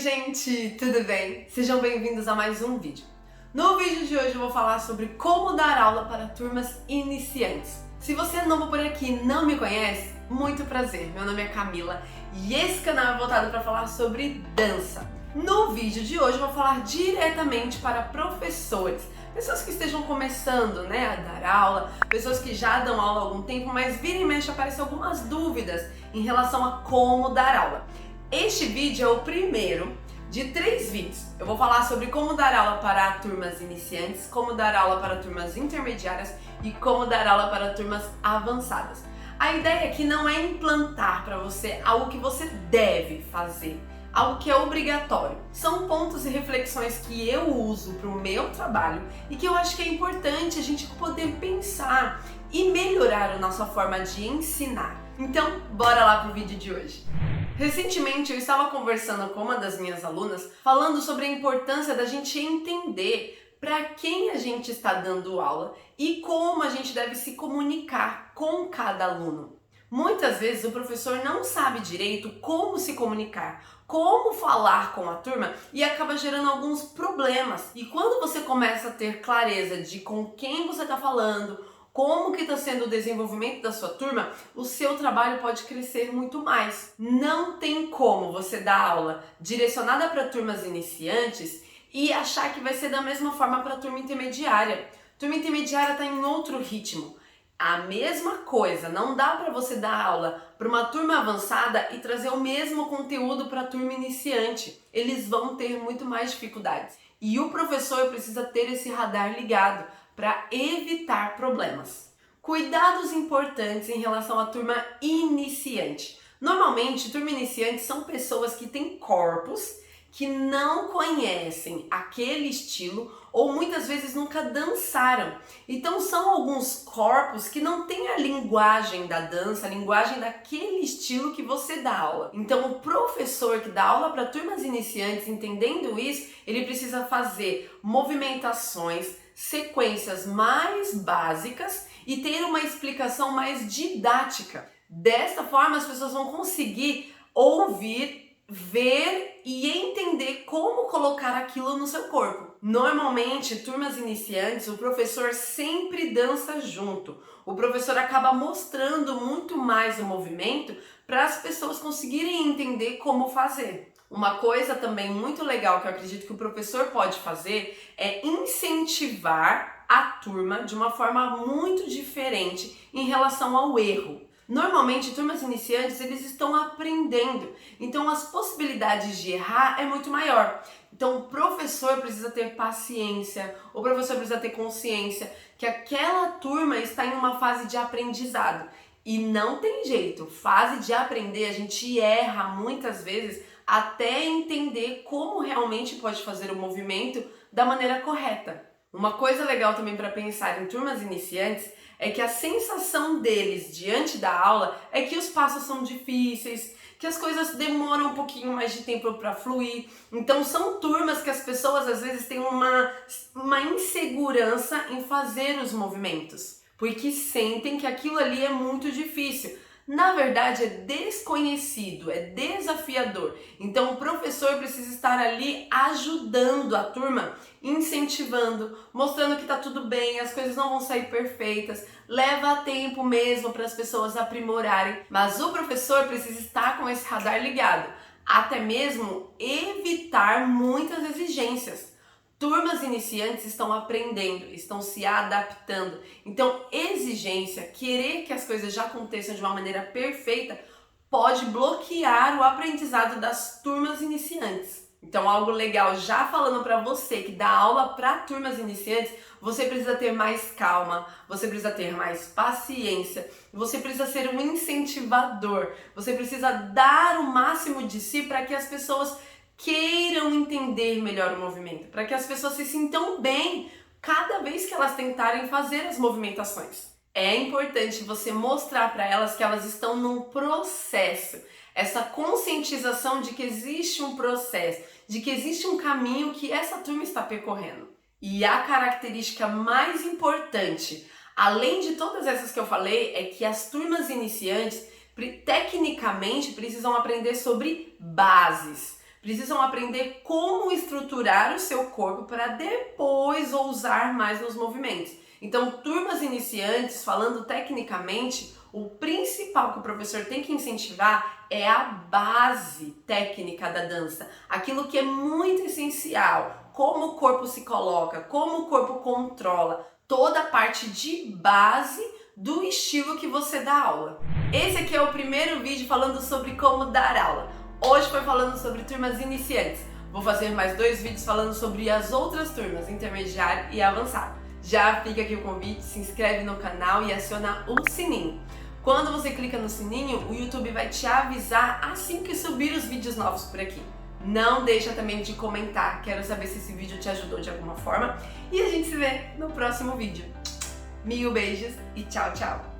gente, tudo bem? Sejam bem-vindos a mais um vídeo. No vídeo de hoje eu vou falar sobre como dar aula para turmas iniciantes. Se você é novo por aqui e não me conhece, muito prazer, meu nome é Camila e esse canal é voltado para falar sobre dança. No vídeo de hoje eu vou falar diretamente para professores, pessoas que estejam começando, a dar aula, pessoas que já dão aula há algum tempo, mas vira e mexe aparecem algumas dúvidas em relação a como dar aula. Este vídeo é o primeiro de 3 vídeos. Eu vou falar sobre como dar aula para turmas iniciantes, como dar aula para turmas intermediárias e como dar aula para turmas avançadas. A ideia aqui não é implantar para você algo que você deve fazer, algo que é obrigatório. São pontos e reflexões que eu uso para o meu trabalho e que eu acho que é importante a gente poder pensar e melhorar a nossa forma de ensinar. Então, bora lá pro vídeo de hoje. Recentemente eu estava conversando com uma das minhas alunas falando sobre a importância da gente entender para quem a gente está dando aula e como a gente deve se comunicar com cada aluno. Muitas vezes o professor não sabe direito como se comunicar, como falar com a turma e acaba gerando alguns problemas. E quando você começa a ter clareza de com quem você está falando, como que está sendo o desenvolvimento da sua turma, o seu trabalho pode crescer muito mais. Não tem como você dar aula direcionada para turmas iniciantes e achar que vai ser da mesma forma para a turma intermediária. Turma intermediária está em outro ritmo. A mesma coisa, não dá para você dar aula para uma turma avançada e trazer o mesmo conteúdo para a turma iniciante. Eles vão ter muito mais dificuldades. E o professor precisa ter esse radar ligado para evitar problemas. Cuidados importantes em relação à turma iniciante. Normalmente, turma iniciante são pessoas que têm corpos que não conhecem aquele estilo ou muitas vezes nunca dançaram. Então são alguns corpos que não têm a linguagem da dança, a linguagem daquele estilo que você dá aula. Então o professor que dá aula para turmas iniciantes, entendendo isso, ele precisa fazer movimentações, sequências mais básicas e ter uma explicação mais didática. Desta forma as pessoas vão conseguir ouvir, ver e entender como colocar aquilo no seu corpo. Normalmente, turmas iniciantes, o professor sempre dança junto. O professor acaba mostrando muito mais o movimento para as pessoas conseguirem entender como fazer. Uma coisa também muito legal que eu acredito que o professor pode fazer é incentivar a turma de uma forma muito diferente em relação ao erro. Normalmente, turmas iniciantes, eles estão aprendendo, então as possibilidades de errar é muito maior. Então, o professor precisa ter paciência, o professor precisa ter consciência que aquela turma está em uma fase de aprendizado. E não tem jeito, fase de aprender, a gente erra muitas vezes até entender como realmente pode fazer o movimento da maneira correta. Uma coisa legal também para pensar em turmas iniciantes é que a sensação deles diante da aula é que os passos são difíceis, que as coisas demoram um pouquinho mais de tempo para fluir. Então são turmas que as pessoas às vezes têm uma insegurança em fazer os movimentos, porque sentem que aquilo ali é muito difícil. Na verdade é desconhecido, é desafiador. Então o professor precisa estar ali ajudando a turma, incentivando, mostrando que está tudo bem, as coisas não vão sair perfeitas, leva tempo mesmo para as pessoas aprimorarem, mas o professor precisa estar com esse radar ligado, até mesmo evitar muitas exigências. Turmas iniciantes estão aprendendo, estão se adaptando. Então, exigência, querer que as coisas já aconteçam de uma maneira perfeita, pode bloquear o aprendizado das turmas iniciantes. Então, algo legal, já falando para você que dá aula para turmas iniciantes, você precisa ter mais calma, você precisa ter mais paciência, você precisa ser um incentivador, você precisa dar o máximo de si para que as pessoas queiram entender melhor o movimento, para que as pessoas se sintam bem cada vez que elas tentarem fazer as movimentações. É importante você mostrar para elas que elas estão num processo, essa conscientização de que existe um processo, de que existe um caminho que essa turma está percorrendo. E a característica mais importante, além de todas essas que eu falei, é que as turmas iniciantes tecnicamente precisam aprender sobre bases. precisam aprender como estruturar o seu corpo para depois ousar mais nos movimentos. Então, turmas iniciantes, falando tecnicamente, o principal que o professor tem que incentivar é a base técnica da dança, aquilo que é muito essencial, como o corpo se coloca, como o corpo controla, toda a parte de base do estilo que você dá aula. Esse aqui é o primeiro vídeo falando sobre como dar aula. Hoje foi falando sobre turmas iniciantes. Vou fazer mais 2 vídeos falando sobre as outras turmas, intermediário e avançado. Já fica aqui o convite, se inscreve no canal e aciona o sininho. Quando você clica no sininho, o YouTube vai te avisar assim que subir os vídeos novos por aqui. Não deixa também de comentar, quero saber se esse vídeo te ajudou de alguma forma. E a gente se vê no próximo vídeo. Mil beijos e tchau, tchau!